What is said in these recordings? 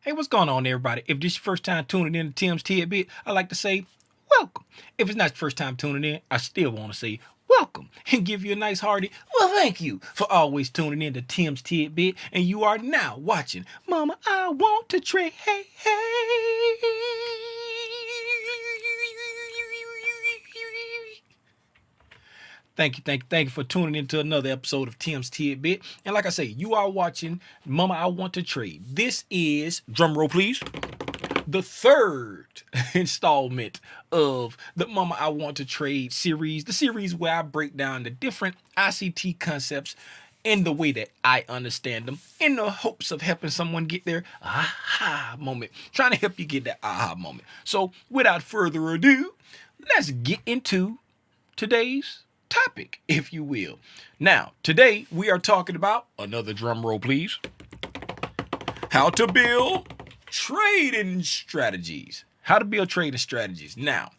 Hey, what's going on, everybody? If this is your first time tuning in to Tim's Tidbit, I'd like to say welcome. If it's not your first time tuning in, I still want to say welcome and give you a nice hearty, well, thank you for always tuning in to Tim's Tidbit. And you are now watching Mama, I Want to Trade. Hey, hey. Thank you for tuning into another episode of Tim's Tidbit. And like I say, you are watching Mama, I Want to Trade. This is, drum roll please, the third installment of the Mama I Want to Trade series, the series where I break down the different ICT concepts in the way that I understand them, in the hopes of helping someone get their aha moment, trying to help you get that aha moment. So without further ado, let's get into today's topic, if you will. Now, today we are talking about, another drum roll please, how to build trading strategies. How to build trading strategies. Now,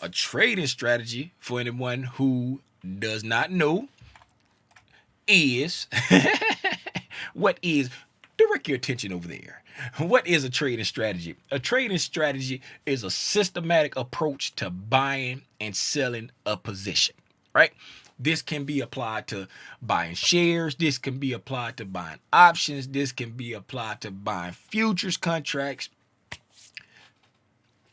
a trading strategy, for anyone who does not know, is what is, direct your attention over there. What is a trading strategy? A trading strategy is a systematic approach to buying and selling a position, right? This can be applied to buying shares. This can be applied to buying options. This can be applied to buying futures contracts.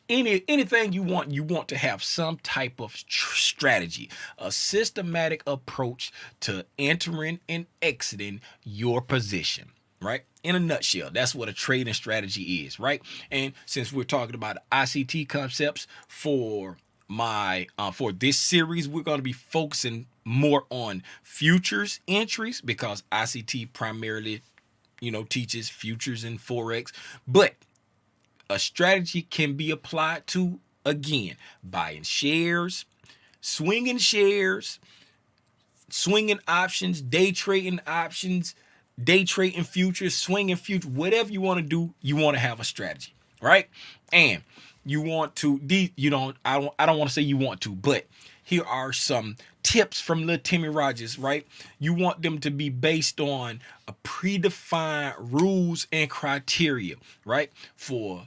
Anything you want to have some type of strategy, a systematic approach to entering and exiting your position, right? In a nutshell, that's what a trading strategy is, right? And since we're talking about ICT concepts for for this series, we're going to be focusing more on futures entries because ICT primarily, teaches futures and forex, but a strategy can be applied to, again, buying shares, swinging options, day trading futures, swinging futures, whatever you want to do, you want to have a strategy, right? And you want to, I don't want to say you want to, but here are some tips from little Timmy Rogers, right? You want them to be based on a predefined rules and criteria, right? For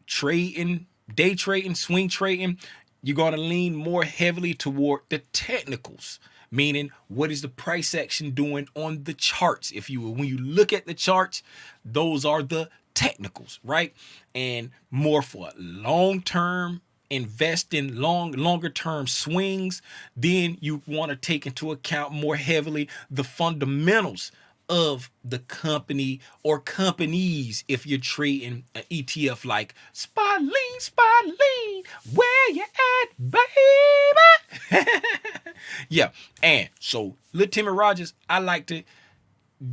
trading, day trading, swing trading, you're going to lean more heavily toward the technicals, meaning what is the price action doing on the charts, if you will. When you look at the charts, those are the technicals, right? And more for long-term investing, longer term swings, then you want to take into account more heavily the fundamentals of the company or companies. If you're trading an ETF like spot lean, where you at, baby? Yeah. And so little Timmy Rogers, I like to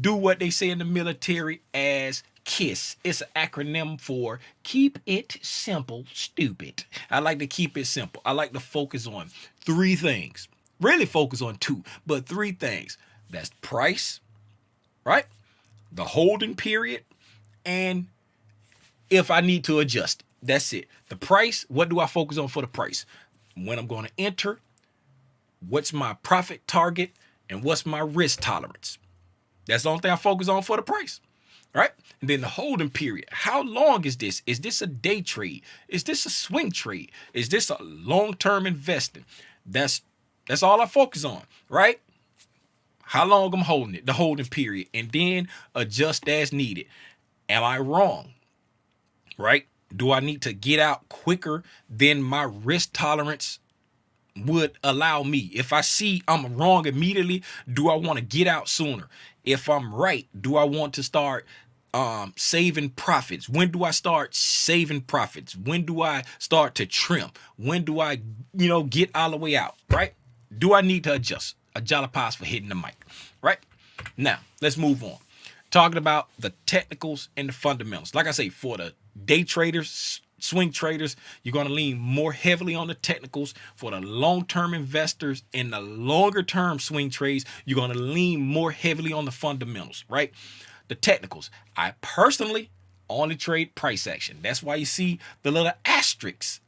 do what they say in the military as KISS. It's an acronym for keep it simple, stupid. I like to keep it simple. I like to focus on three things. Really focus on two, but three things. That's price, right? The holding period, and if I need to adjust. That's it. The price, what do I focus on for the price? When I'm going to enter, what's my profit target, and what's my risk tolerance? That's the only thing I focus on for the price, right? And then the holding period. How long is this? Is this a day trade? Is this a swing trade? Is this a long-term investing? That's all I focus on, right? How long I'm holding it, the holding period, and then adjust as needed. Am I wrong? Right? Do I need to get out quicker than my risk tolerance would allow me? If I see I'm wrong immediately, do I want to get out sooner? If I'm right, do I want to start saving profits? When do I start saving profits? When do I start to trim? When do I, get all the way out, right? Do I need to adjust? A jolly pass for hitting the mic, right? Now, let's move on. Talking about the technicals and the fundamentals. Like I say, for the day traders, swing traders, you're going to lean more heavily on the technicals. For the long-term investors in the longer-term swing trades, you're going to lean more heavily on the fundamentals, right? The technicals. I personally only trade price action. That's why you see the little asterisks,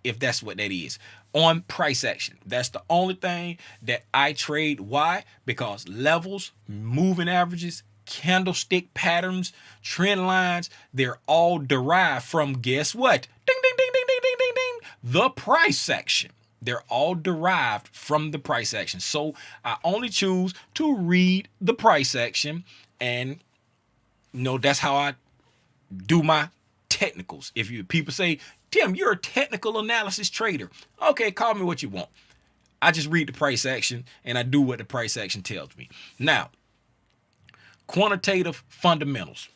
if that's what that is, on price action. That's the only thing that I trade. Why? Because levels, moving averages, candlestick patterns, trend lines, they're all derived from, guess what? Ding, ding, ding, ding, ding, ding, ding, ding. The price action. They're all derived from the price action. So I only choose to read the price action, and that's how I do my technicals. If you people say, Tim, you're a technical analysis trader. Okay, call me what you want. I just read the price action and I do what the price action tells me. Now, quantitative fundamentals.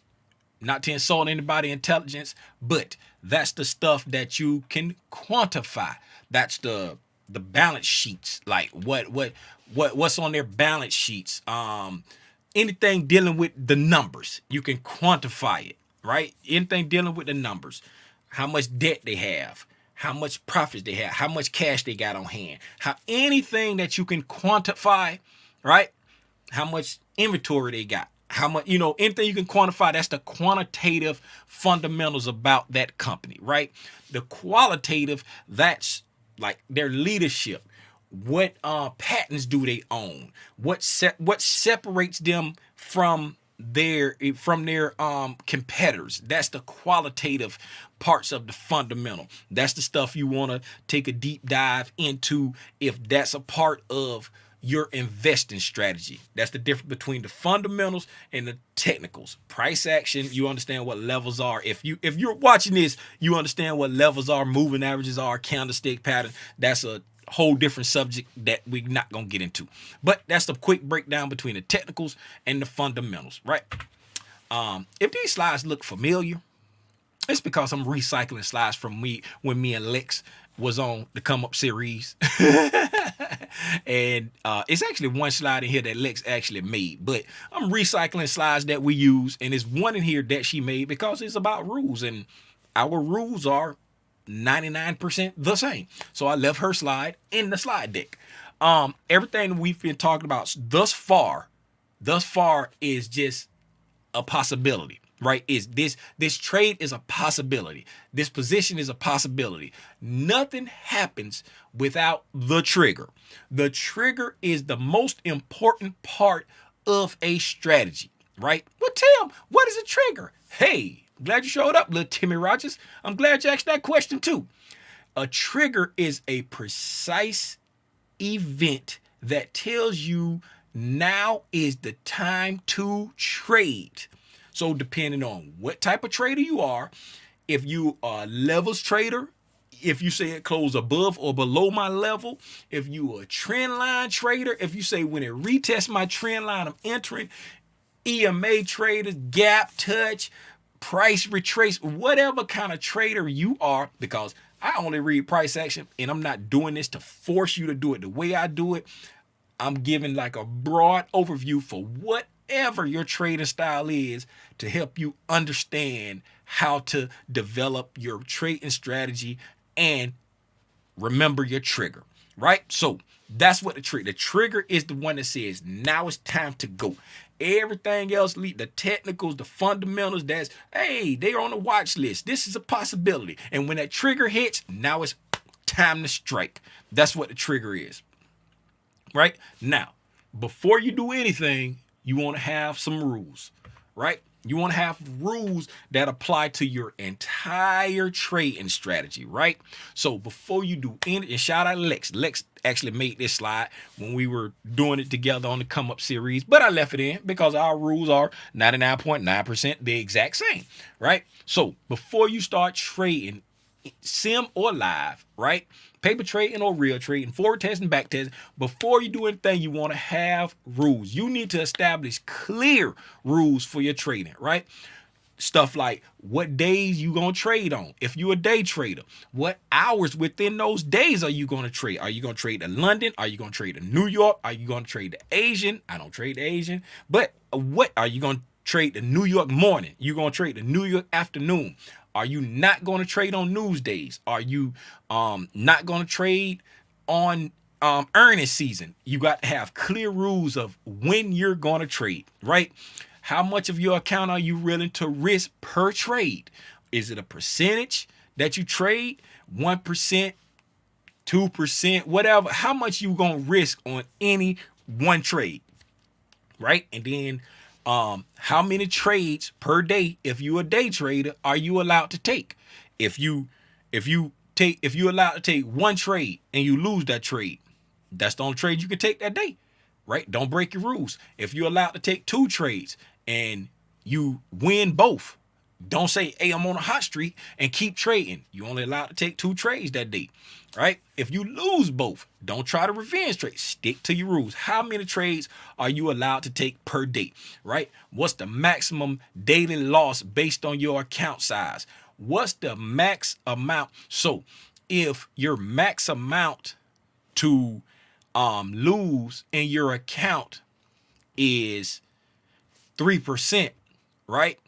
Not to insult anybody's intelligence, but that's the stuff that you can quantify. That's the balance sheets, like what's on their balance sheets. Anything dealing with the numbers, you can quantify it, right? Anything dealing with the numbers, how much debt they have, how much profits they have, how much cash they got on hand, anything that you can quantify, right? How much inventory they got, how much, anything you can quantify. That's the quantitative fundamentals about that company, right? The qualitative, that's like their leadership. What patents do they own? What separates them from their competitors? That's the qualitative parts of the fundamental. That's the stuff you want to take a deep dive into if that's a part of your investing strategy. That's the difference between the fundamentals and the technicals. Price action, you understand what levels are. If you're watching this, you understand what levels are, moving averages are, candlestick pattern. That's a whole different subject that we're not going to get into. But that's the quick breakdown between the technicals and the fundamentals, right? If these slides look familiar, it's because I'm recycling slides from when me and Lex was on the Come Up series. And it's actually one slide in here that Lex actually made, but I'm recycling slides that we use, and there's one in here that she made because it's about rules, and our rules are 99% the same. So I left her slide in the slide deck. Everything we've been talking about thus far is just a possibility, right? Is this trade is a possibility. This position is a possibility. Nothing happens without the trigger. The trigger is the most important part of a strategy, right? Well, Tim, what is a trigger? Hey, glad you showed up, little Timmy Rogers. I'm glad you asked that question too. A trigger is a precise event that tells you now is the time to trade. So depending on what type of trader you are, if you are a levels trader, if you say it closed above or below my level, if you are a trend line trader, if you say when it retests my trend line, I'm entering, EMA traders, gap touch, price retrace, whatever kind of trader you are, because I only read price action and I'm not doing this to force you to do it the way I do it. I'm giving like a broad overview for whatever your trading style is to help you understand how to develop your trading strategy and remember your trigger, right? So that's what the trigger is, the one that says now it's time to go. Everything else, the technicals, the fundamentals, they're on the watch list. This is a possibility. And when that trigger hits, now it's time to strike. That's what the trigger is, right? Now, before you do anything, you want to have some rules, right? You want to have rules that apply to your entire trading strategy, right? So before you do any, and shout out Lex. Lex actually made this slide when we were doing it together on the Come Up series, but I left it in because our rules are 99.9% the exact same, right? So before you start trading, sim or live, right? Paper trading or real trading, forward testing, back testing. Before you do anything, you want to have rules. You need to establish clear rules for your trading, right? Stuff like what days you going to trade on. If you're a day trader, what hours within those days are you going to trade? Are you going to trade to London? Are you going to trade to New York? Are you going to trade to Asian? I don't trade to Asian, but what are you going to trade to New York morning? You going to trade to New York afternoon? Are you not going to trade on news days? Are you not going to trade on earnings season? You got to have clear rules of when you're going to trade, right? How much of your account are you willing to risk per trade? Is it a percentage that you trade? 1%, 2%, whatever. How much you going to risk on any one trade, right? And then How many trades per day, if you a day trader, are you allowed to take? If you if you're allowed to take one trade and you lose that trade, that's the only trade you can take that day, right? Don't break your rules. If you're allowed to take two trades and you win both, don't say, hey, I'm on a hot streak and keep trading. You only allowed to take two trades that day, right? If you lose both, don't try to revenge trade. Stick to your rules. How many trades are you allowed to take per day, right? What's the maximum daily loss based on your account size? What's the max amount? So if your max amount to lose in your account is 3%, right?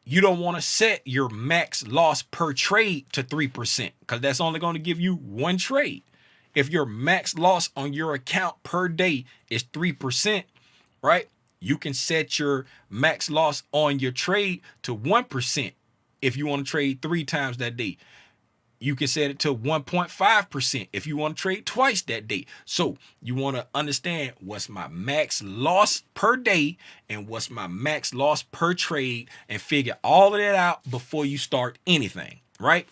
You don't want to set your max loss per trade to 3% because that's only going to give you one trade. If your max loss on your account per day is 3%, right? You can set your max loss on your trade to 1% if you want to trade 3 times that day. You can set it to 1.5% if you want to trade twice that day. So you want to understand what's my max loss per day and what's my max loss per trade and figure all of that out before you start anything, right?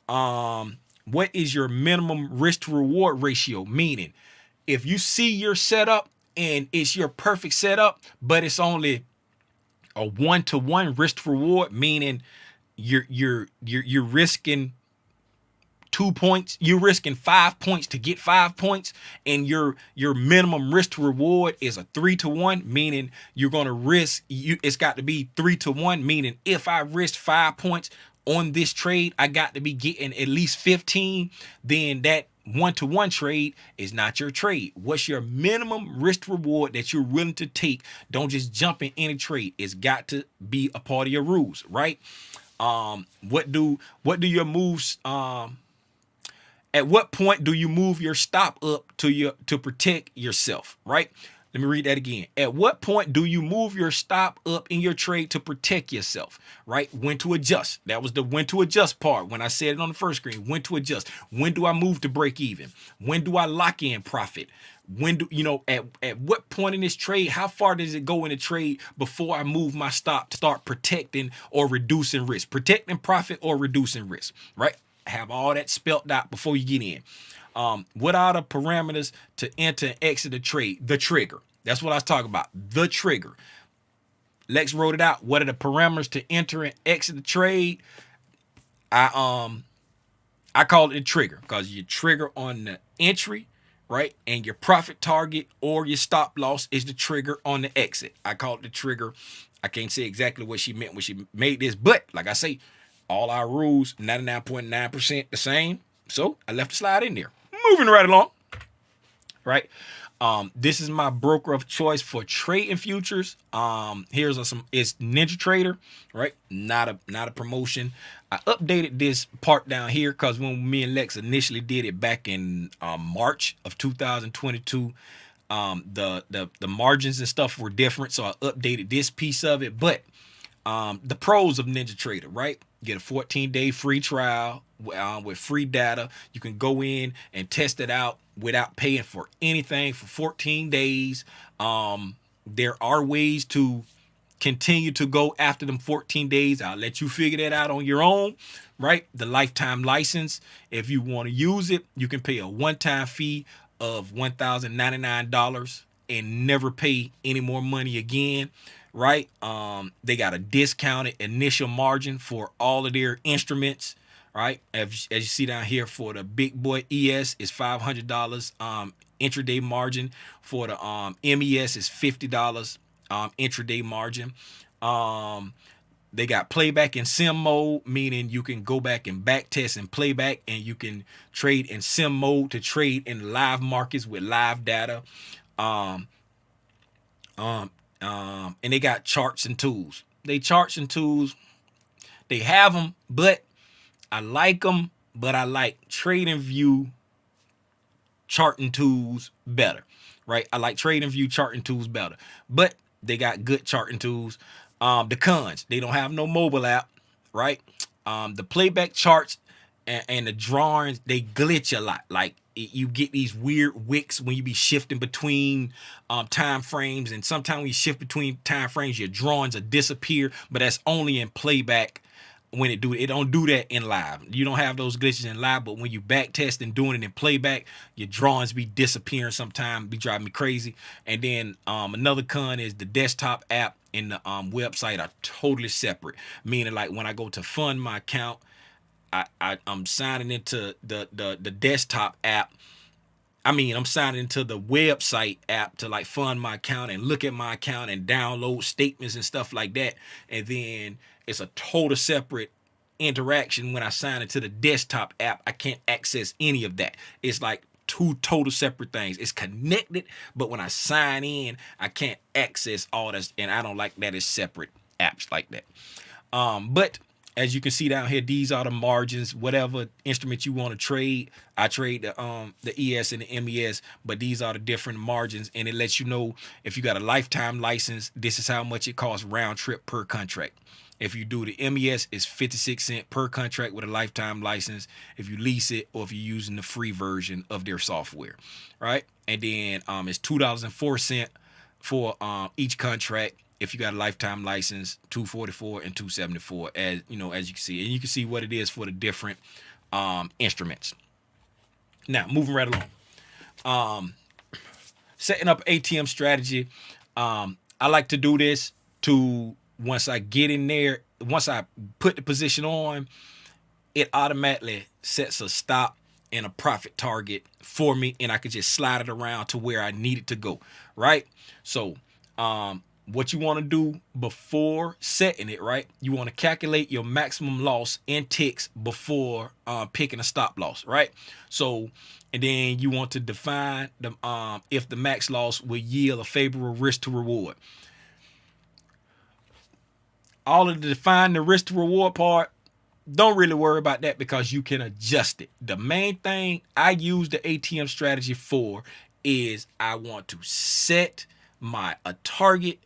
What is your minimum risk to reward ratio? Meaning, if you see your setup and it's your perfect setup, but it's only a 1-to-1 risk to reward, meaning you're risking 2 points, you're risking 5 points to get 5 points, and your minimum risk to reward is a 3-to-1, meaning you're going to risk it's got to be 3-to-1, meaning if I risk 5 points on this trade, I got to be getting at least 15. Then that 1-to-1 trade is not your trade. What's your minimum risk to reward that you're willing to take? Don't just jump in any trade. It's got to be a part of your rules, right? What do your moves at what point do you move your stop up to protect yourself, right? Let me read that again. At what point do you move your stop up in your trade to protect yourself, right? When to adjust. That was the when to adjust part. When I said it on the first screen, when to adjust. When do I move to break even? When do I lock in profit? When do at what point in this trade, how far does it go in the trade before I move my stop to start protecting or reducing risk? Protecting profit or reducing risk, right? Have all that spelt out before you get in. What are the parameters to enter and exit the trade? The trigger. That's what I was talking about. The trigger. Lex wrote it out. What are the parameters to enter and exit the trade? I call it a trigger because you trigger on the entry, right? And your profit target or your stop loss is the trigger on the exit. I call it the trigger. I can't say exactly what she meant when she made this, but like I say, all our rules, 99.9% the same. So I left the slide in there. Moving right along. Right. This is my broker of choice for trading futures. It's Ninja Trader, right? Not a promotion. I updated this part down here because when me and Lex initially did it back in March of 2022, the margins and stuff were different. So I updated this piece of it. But the pros of Ninja Trader, right? Get a 14-day free trial with free data. You can go in and test it out without paying for anything for 14 days. There are ways to continue to go after them 14 days. I'll let you figure that out on your own, right? The lifetime license, if you want to use it, you can pay a one-time fee of $1,099 and never pay any more money again. Right. They got a discounted initial margin for all of their instruments. Right. As you see down here for the big boy ES is $500. Intraday margin for the MES is $50. Intraday margin. They got playback in sim mode, meaning you can go back and back test and playback, and you can trade in sim mode to trade in live markets with live data. And they got charts and tools. They have them, but I like them, but I like TradingView charting tools better, right? I like TradingView charting tools better, but they got good charting tools. The cons, they don't have no mobile app, right? The playback charts and the drawings, they glitch a lot. Like you get these weird wicks when you be shifting between time frames, and sometimes when you shift between time frames, your drawings will disappear, but that's only in playback. When it don't do that in live. You don't have those glitches in live, but when you back test and doing it in playback, your drawings be disappearing sometimes, be driving me crazy. And then another con is the desktop app and the website are totally separate. Meaning, like, when I go to fund my account, I'm signing into the desktop app. I'm signing into the website app to like fund my account and look at my account and download statements and stuff like that. And then it's a total separate interaction when I sign into the desktop app. I can't access any of that. It's like two total separate things. It's connected, but when I sign in, I can't access all this, and I don't like that it's separate apps like that. But as you can see down here, these are the margins, whatever instrument you want to trade. I trade the ES and the MES, but these are the different margins, and it lets you know if you got a lifetime license, this is how much it costs round trip per contract. If you do the MES, it's 56 cents per contract with a lifetime license if you lease it or if you're using the free version of their software, right? And then it's $2.04 for each contract. If you got a lifetime license, $244 and $274, as you know, as you can see, and you can see what it is for the different instruments. Now, moving right along, setting up ATM strategy. I like to do this to once I get in there, once I put the position on, it automatically sets a stop and a profit target for me, and I could just slide it around to where I need it to go, right? So, what you want to do before setting it, right? You want to calculate your maximum loss in ticks before picking a stop loss, right? So, and then you want to define the if the max loss will yield a favorable risk to reward. All of the define the risk to reward part, don't really worry about that because you can adjust it. The main thing I use the ATM strategy for is I want to set a target.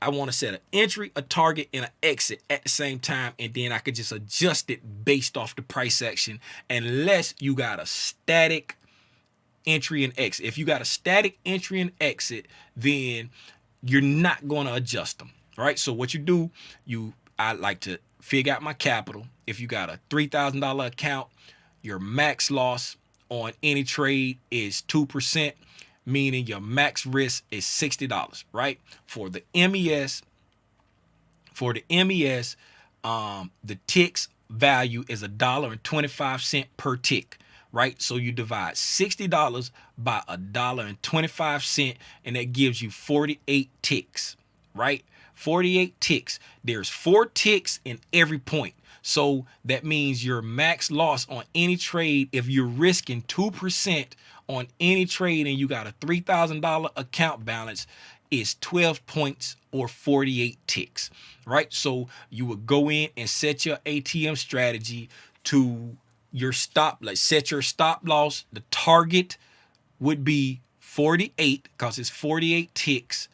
I want to set an entry, a target, and an exit at the same time, and then I could just adjust it based off the price action, unless you got a static entry and exit. If you got a static entry and exit, then you're not going to adjust them, right? So what you do, I like to figure out my capital. If you got a $3,000 account, your max loss on any trade is 2%. Meaning your max risk is $60, right? For the MES, the ticks value is $1.25 per tick, right? So you divide $60 by $1.25, and that gives you 48 ticks, right? 48 ticks. There's 4 ticks in every point. So that means your max loss on any trade, if you're risking 2% on any trade and you got a $3,000 account balance, is 12 points or 48 ticks, right? So you would go in and set your ATM strategy to your stop, like set your stop loss. The target would be 48 because it's 48 ticks,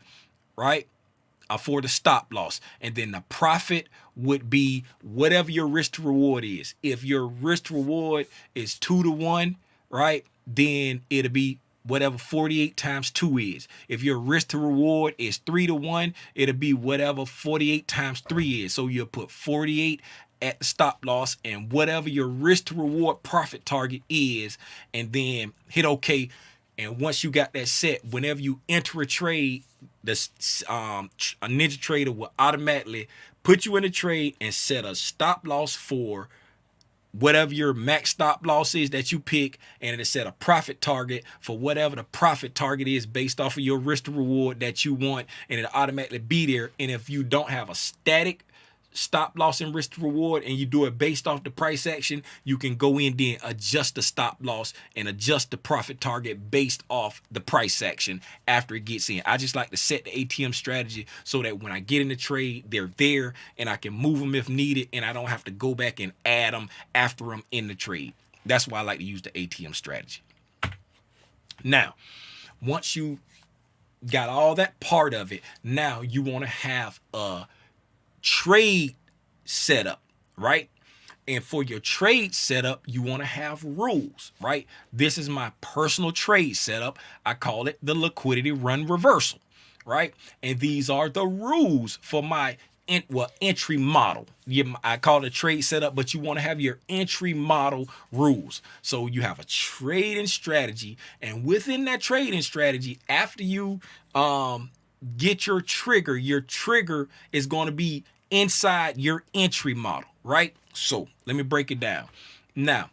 right? For the stop loss, and then the profit would be whatever your risk to reward is. If your risk to reward is 2-to-1, right, then it'll be whatever 48 times 2 is. If your risk to reward is 3-to-1, it'll be whatever 48 times 3 is. So you'll put 48 at the stop loss and whatever your risk to reward profit target is, and then hit OK. And once you got that set, whenever you enter a trade, a Ninja Trader will automatically put you in a trade and set a stop loss for whatever your max stop loss is that you pick, and it'll set a profit target for whatever the profit target is based off of your risk to reward that you want, and it'll automatically be there. And if you don't have a static stop loss and risk to reward and you do it based off the price action, you can go in there, adjust the stop loss and adjust the profit target based off the price action after it gets in. I just like to set the ATM strategy so that when I get in the trade, they're there and I can move them if needed, and I don't have to go back and add them after I'm in the trade. That's why I like to use the ATM strategy. Now, once you got all that part of it, now you want to have a trade setup, right? And for your trade setup, you want to have rules, right? This is my personal trade setup. I call it the liquidity run reversal, right? And these are the rules for my entry model. I call it trade setup, but you want to have your entry model rules. So you have a trading strategy, and within that trading strategy, after you get your trigger is going to be inside your entry model, right? So let me break it down. Now,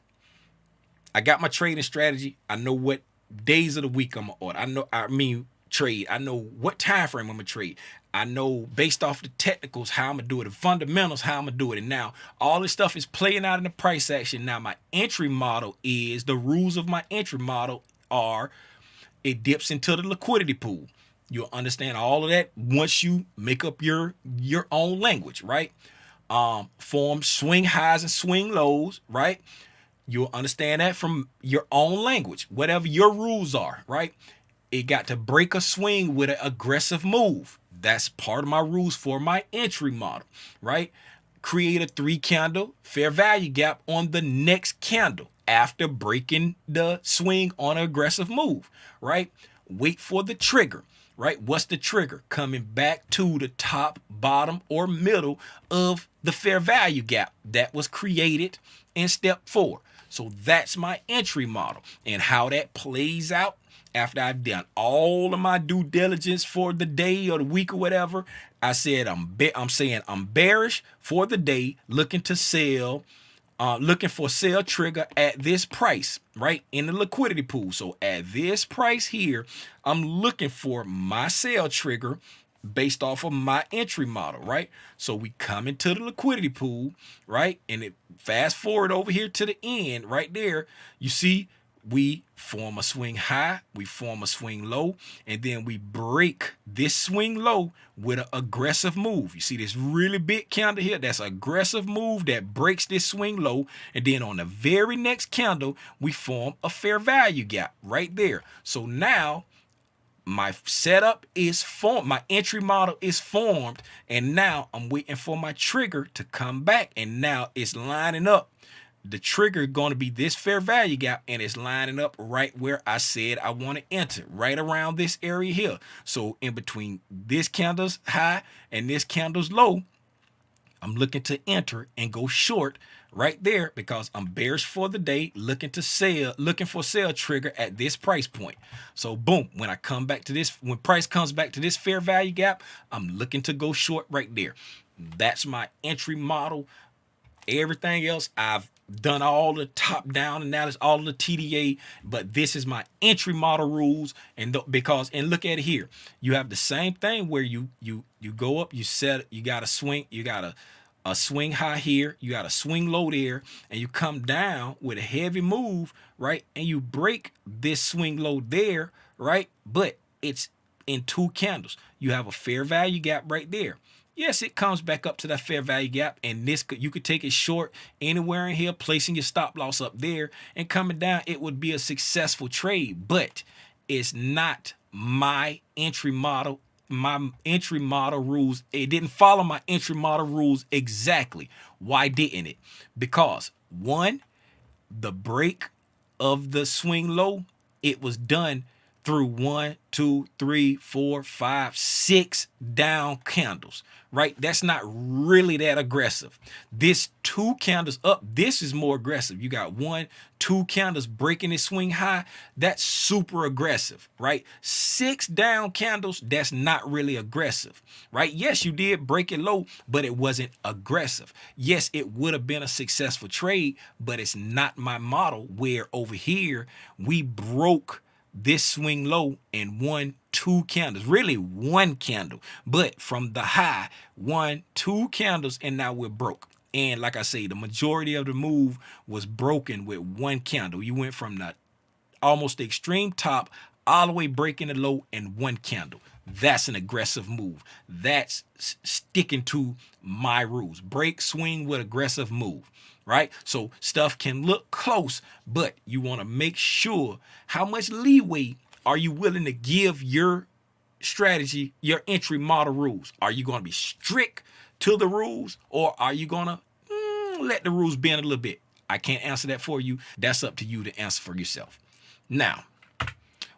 I got my trading strategy. I know what days of the week I'm on. Trade. I know what time frame I'm gonna trade. I know based off the technicals how I'm gonna do it, the fundamentals how I'm gonna do it. And now all this stuff is playing out in the price action. Now my entry model is, the rules of my entry model are, it dips into the liquidity pool. You'll understand all of that once you make up your own language, right? Form swing highs and swing lows, right? You'll understand that from your own language, whatever your rules are, right? It got to break a swing with an aggressive move. That's part of my rules for my entry model, right? Create a 3 candle fair value gap on the next candle after breaking the swing on an aggressive move, right? Wait for the trigger, right? What's the trigger? Coming back to the top, bottom, or middle of the fair value gap that was created in step 4. So that's my entry model, and how that plays out after I've done all of my due diligence for the day or the week or whatever. I said I'm saying I'm bearish for the day, looking to sell, looking for sell trigger at this price, right, in the liquidity pool. So at this price here, I'm looking for my sell trigger based off of my entry model, right? So we come into the liquidity pool, right? And it fast forward over here to the end right there. You see, we form a swing high, we form a swing low, and then we break this swing low with an aggressive move. You see this really big candle here? That's an aggressive move that breaks this swing low. And then on the very next candle, we form a fair value gap right there. So now my setup is formed, my entry model is formed, and now I'm waiting for my trigger to come back, and now it's lining up. The trigger going to be this fair value gap, and it's lining up right where I said I want to enter, right around this area here. So in between this candle's high and this candle's low, I'm looking to enter and go short right there, because I'm bearish for the day, looking to sell, looking for sell trigger at this price point. So boom, when I come back to this, when price comes back to this fair value gap, I'm looking to go short right there. That's my entry model. Everything else, I've done all the top down analysis, all the TDA, but this is my entry model rules. And because look at it here, you have the same thing where you go up, you got a swing, you got a swing high here, you got a swing low there, and you come down with a heavy move, right? And you break this swing low there, right? But it's in 2 candles. You have a fair value gap right there. Yes, it comes back up to that fair value gap, and this you could take it short anywhere in here, placing your stop loss up there, and coming down, it would be a successful trade. But it's not my entry model. My entry model rules, it didn't follow my entry model rules exactly. Why didn't it? Because 1, the break of the swing low, it was done through 1, 2, 3, 4, 5, 6 down candles, right? That's not really that aggressive. This 2 candles up, this is more aggressive. You got 1, 2 candles breaking this swing high. That's super aggressive, right? 6 down candles, that's not really aggressive, right? Yes, you did break it low, but it wasn't aggressive. Yes, it would have been a successful trade, but it's not my model, where over here we broke this swing low in 1, 2 candles, really 1 candle, but from the high, 1, 2 candles, and now we're broke. And like I say, the majority of the move was broken with 1 candle. You went from the almost the extreme top all the way breaking the low in 1 candle. That's an aggressive move. That's sticking to my rules. Break, swing with aggressive move, right? So stuff can look close, but you want to make sure how much leeway are you willing to give your strategy, your entry model rules. Are you going to be strict to the rules, or are you going to let the rules bend a little bit. I can't answer that for you. That's up to you to answer for yourself. Now,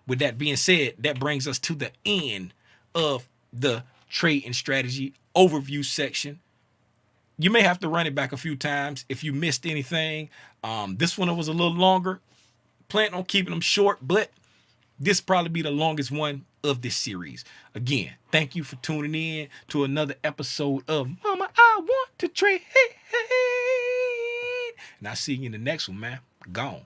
with that being said, that brings us to the end of the trade and strategy overview section. You may have to run it back a few times if you missed anything. This one was a little longer. Plan on keeping them short, but this probably be the longest one of this series. Again, thank you for tuning in to another episode of Mama, I Want to Trade. And I'll see you in the next one, man. Gone.